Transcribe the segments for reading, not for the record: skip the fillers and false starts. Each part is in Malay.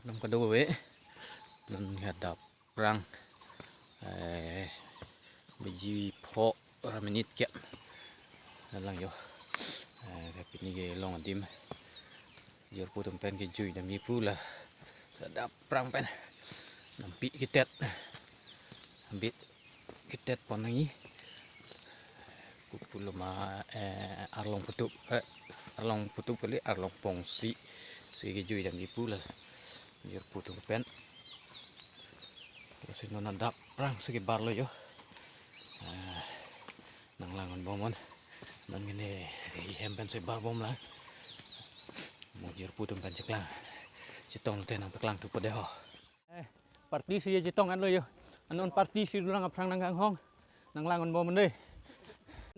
Nam kedua we nan hadap perang biji po raminit kya lang yo tapi ni ke long adim jer pu tempen ke jui dam ipu lah sadap perang pen nampi kitet ambit kitet ponangi kupulo ma arlong putuk kali arlong pongsi si ke jui dam ipu lah jer pu tempen terus non adap perang sekibar lo yo nang langon bomon nan gini hempen sebar bom lah mau jer pu tempen ceklang citong tenang peklang tu pada ho partisi ye citong an lo yo anon partisi dulang aprang nang gang hong nang langon bomon deh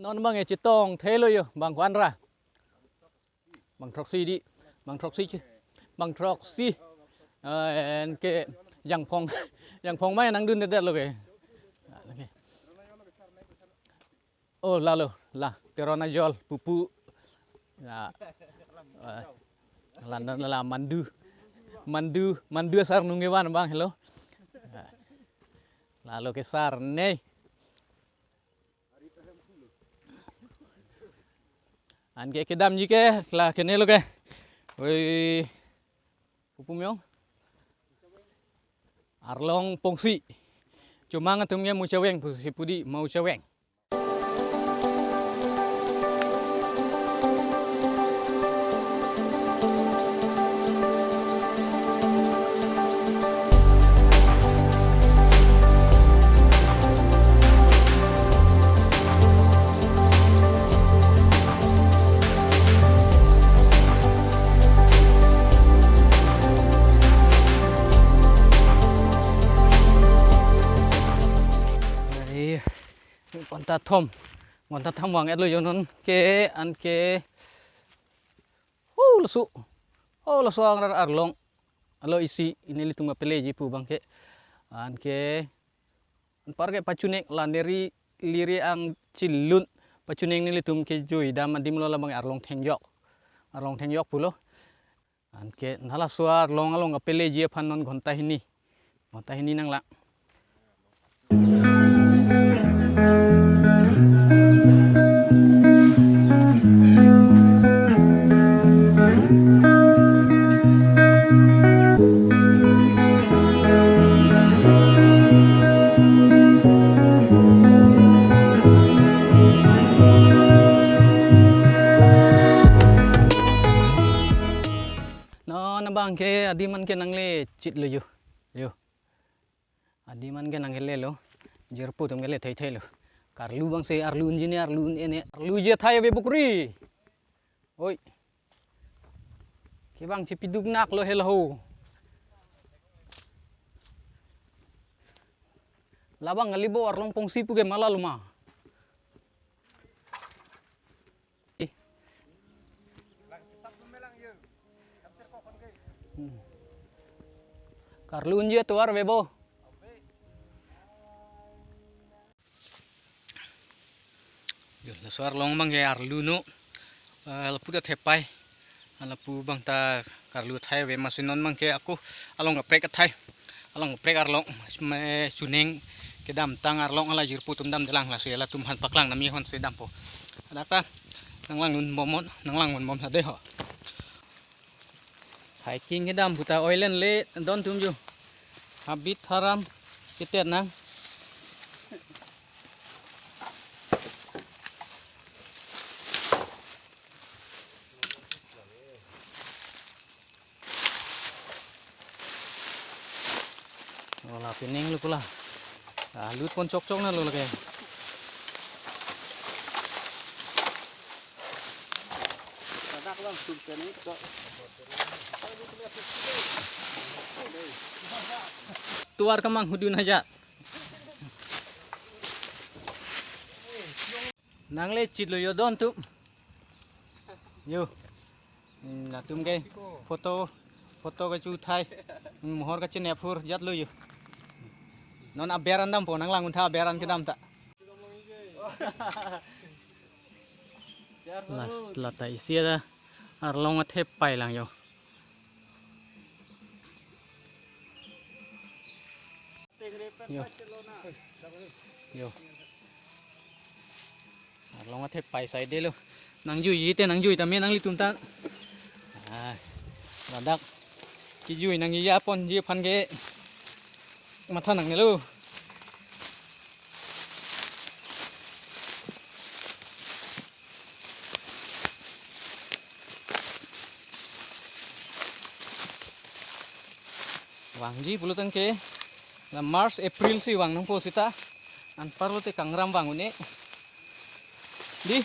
non bang ye citong the lo yo bang kwan ra bang troksi di bang troksi en ke yang phong mai nang dun det lo ke oh lalu lah teronajol pupu ya landan la mandu sar nungewan bang hello lalu ke sar nei an ke kedam ji ke lah kene lo ke oi pupu myong arlong pongsi cuma ngatumnya mau ceweng posisi pudi mau ceweng. Ngonta thom wang et lo yo non ke an ke lasu ang arlong alo isi ini litung apele ji pu bang ke an ke par ke pacunek landeri liri ang cilun pacunek ni litung ke jui dam adim lo bang arlong thengyok pulo an ke nala suar long along apele ji phan non gonta hini nang la bang ke adiman ke nangle chit lo yo adiman ke nangle lo jerpu tum gele thai lo karlu bang se arlun jini arlun ene arlu je thai be bukri oi ke bang cipiduk nak lo hello labang ngalibo arlong pongsi pu ke malaluma Karlun je tuar bebo. Yo la suar long bang ya arluno. Lapu da thepai. Lapu bang ta karlu thai we masinon bang ke aku along geprek thai. Along geprek arlong me suneng ke dam tang arlong ala jirpu tum dam delang la se la tum han paklang nami hon se dam po. Adaka nang lang nun momon nang lang mon mom sa de ho. Hiking ke dam buta oilen le don tum ju habit haram kitet nang olah pining lu pula lut pon cok na lu lagi tuar kemang hudun aja nang lecit lo yo don tu yo na tum ke foto ke chu thai mohor ka chen apur jat lo yo non aberan dam po nang langun tha aberan ke dam ta lata isi ada arlong athe pai lang yo Yo. Yo. Long mà thép phải sai đây luôn. Nang dui gì tên nang dui ta men nang li tum ta. Là đắc. Cái dui nang gì apon gì phan cái mà thân nang này luôn. Wang ji puluh tangke. Na March April si wang nang po sita. An parlo te kangram wang une. Di.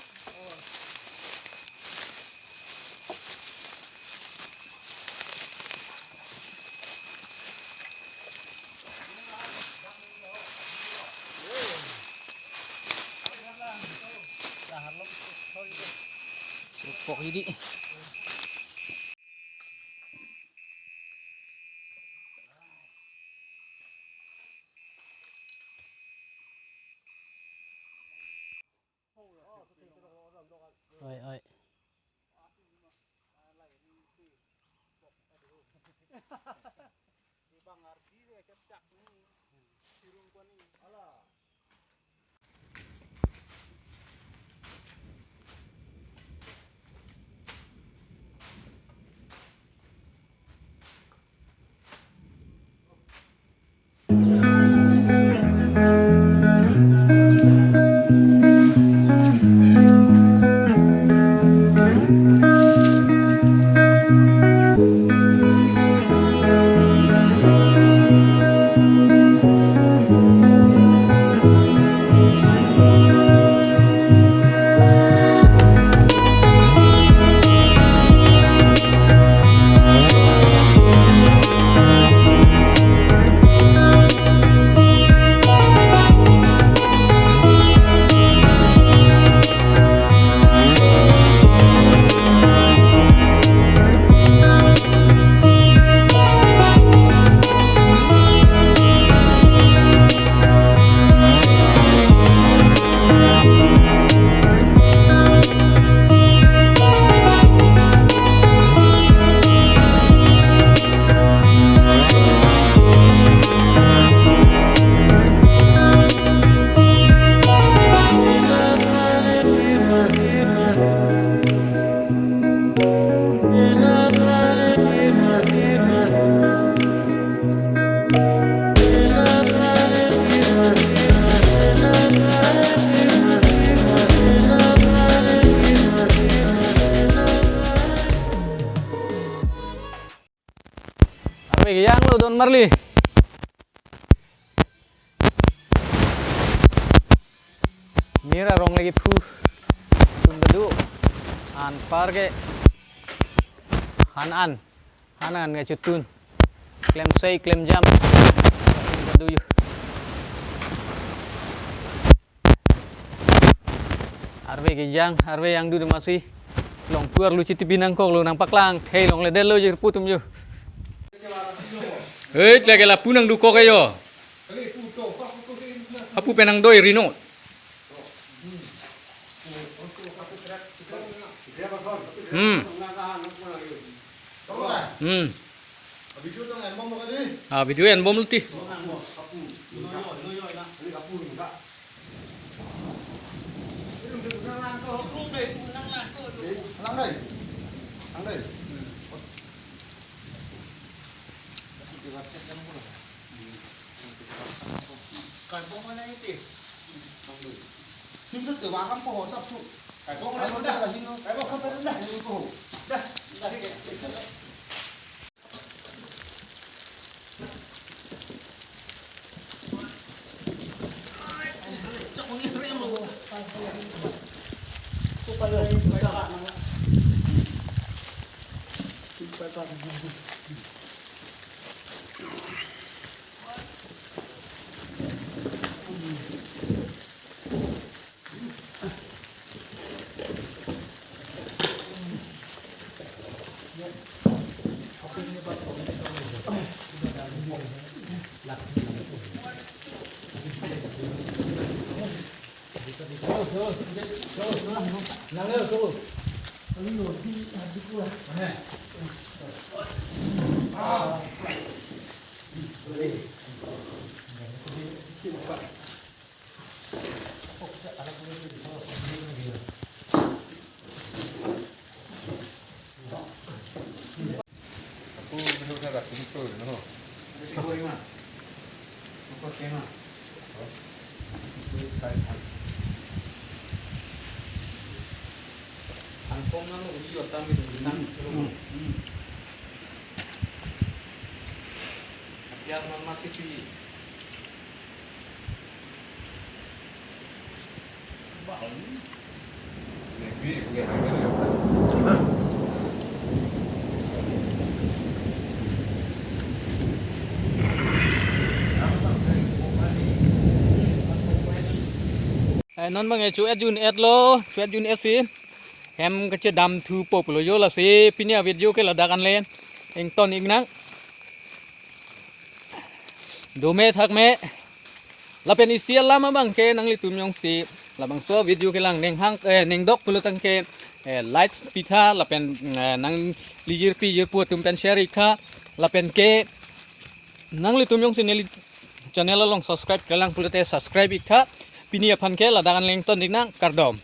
Pok jadi. Oi oi. Yang lu Don Marley. Mira rong lagi pu. Tumbedu. An parge. Hanan nggak cutun. Klem say klem jam. Tumbedu yu. Arve yang dulu masih long puar lu citi binang kok lu nang paklang. Hey long ledel lu jadi putum yu. Lagi lah punang duko kayo. Apu penang doi rino. Video yan bom luti. Cái bông này thì hình thức từ bà không có hồ sắp trụ cái bông này nó là hình cái bông không phải nó là hình cổ đây itu ada pintu, no. Siguro ima. Tukar tema. Angkong na lo iyo tami dun. Biar masih di Lebih bagaimana? non bang chu jun lo chu jun si em cái chế đam thu pop lo yo là si pinia video cái là dakan len eng ton ignak do me thak me la pen isial lama bang ke nang litum yong si la bang so video ke lang neng hang neng dok pulu tang ke lights pitha la pen nang lijir pi jir pu tum pen share ikha la pen ke nang litum yong si neli channel long subscribe ke lang pulu te subscribe ikha pinia phan ke la dakan leng ton ignak kardom